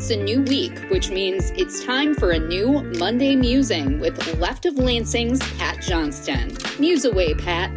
It's a new week, which means it's time for a new Monday Musing with Left of Lansing's Pat Johnston. Muse away, Pat.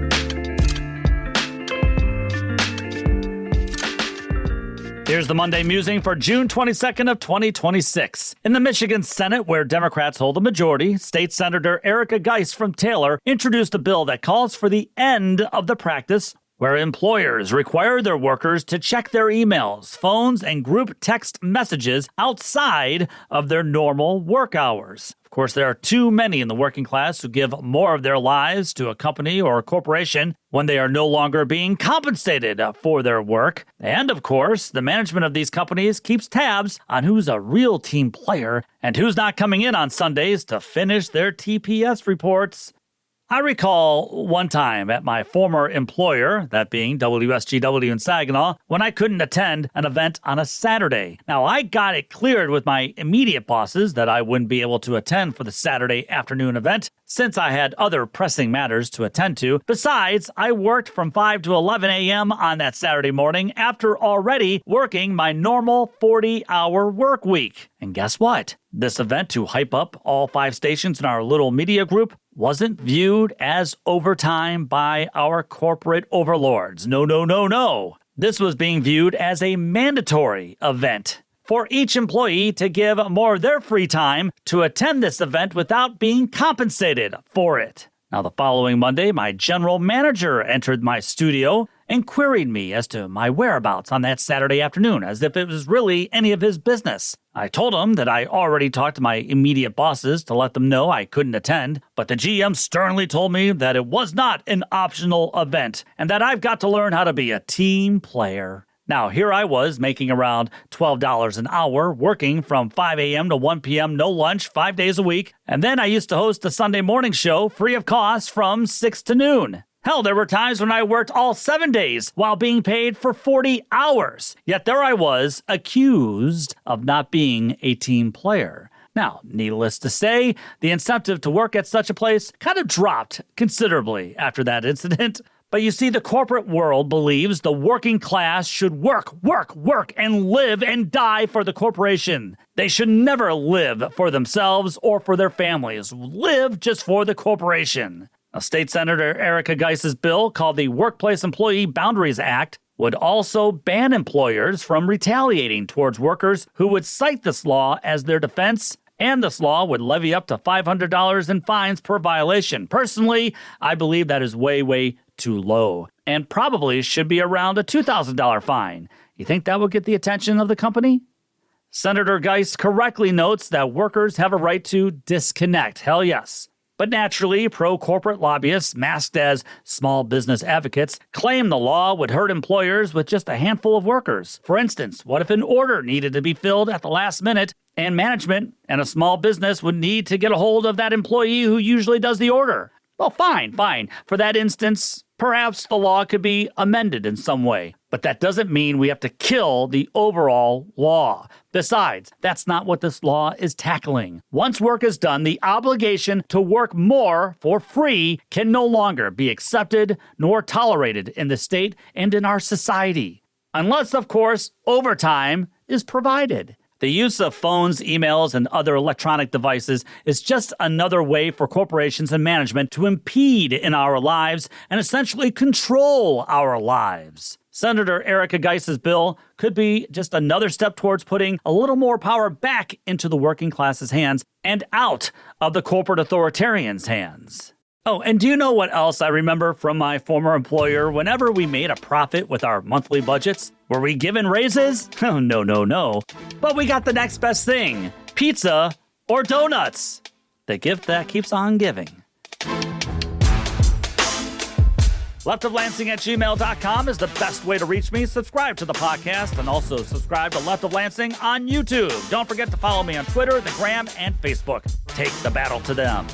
Here's the Monday Musing for June 22nd of 2026. In the Michigan Senate, where Democrats hold a majority, State Senator Erica Geist from Taylor introduced a bill that calls for the end of the practice where employers require their workers to check their emails, phones, and group text messages outside of their normal work hours. Of course, there are too many in the working class who give more of their lives to a company or a corporation when they are no longer being compensated for their work. And, of course, the management of these companies keeps tabs on who's a real team player and who's not coming in on Sundays to finish their TPS reports. I recall one time at my former employer, that being WSGW in Saginaw, when I couldn't attend an event on a Saturday. Now, I got it cleared with my immediate bosses that I wouldn't be able to attend for the Saturday afternoon event, since I had other pressing matters to attend to. Besides, I worked from 5 to 11 a.m. on that Saturday morning after already working my normal 40-hour work week. And guess what? This event to hype up all 5 stations in our little media group wasn't viewed as overtime by our corporate overlords. No. This was being viewed as a mandatory event for each employee to give more of their free time to attend this event without being compensated for it. Now, the following Monday, my general manager entered my studio and queried me as to my whereabouts on that Saturday afternoon, as if it was really any of his business. I told him that I already talked to my immediate bosses to let them know I couldn't attend, but the GM sternly told me that it was not an optional event and that I've got to learn how to be a team player. Now, here I was making around $12 an hour, working from 5 a.m. to 1 p.m., no lunch, 5 days a week. And then I used to host a Sunday morning show free of cost from 6 to noon. Hell, there were times when I worked all 7 days while being paid for 40 hours. Yet there I was, accused of not being a team player. Now, needless to say, the incentive to work at such a place kind of dropped considerably after that incident. But you see, the corporate world believes the working class should work, and live and die for the corporation. They should never live for themselves or for their families. Live just for the corporation. Now, State Senator Erica Geist's bill, called the Workplace Employee Boundaries Act, would also ban employers from retaliating towards workers who would cite this law as their defense, and this law would levy up to $500 in fines per violation. Personally, I believe that is way too low, and probably should be around a $2,000 fine. You think that would get the attention of the company? Senator Geist correctly notes that workers have a right to disconnect. Hell yes. But naturally, pro-corporate lobbyists, masked as small business advocates, claim the law would hurt employers with just a handful of workers. For instance, what if an order needed to be filled at the last minute, and management and a small business would need to get a hold of that employee who usually does the order? Well, fine. For that instance, perhaps the law could be amended in some way. But that doesn't mean we have to kill the overall law. Besides, that's not what this law is tackling. Once work is done, the obligation to work more for free can no longer be accepted nor tolerated in the state and in our society. Unless, of course, overtime is provided. The use of phones, emails, and other electronic devices is just another way for corporations and management to impede in our lives and essentially control our lives. Senator Erica Geist's bill could be just another step towards putting a little more power back into the working class's hands and out of the corporate authoritarians' hands. Oh, and do you know what else I remember from my former employer? Whenever we made a profit with our monthly budgets, were we given raises? Oh, no. But we got the next best thing, pizza or donuts. The gift that keeps on giving. leftoflansing@gmail.com is the best way to reach me. Subscribe to the podcast and also subscribe to Left of Lansing on YouTube. Don't forget to follow me on Twitter, the Gram, and Facebook. Take the battle to them.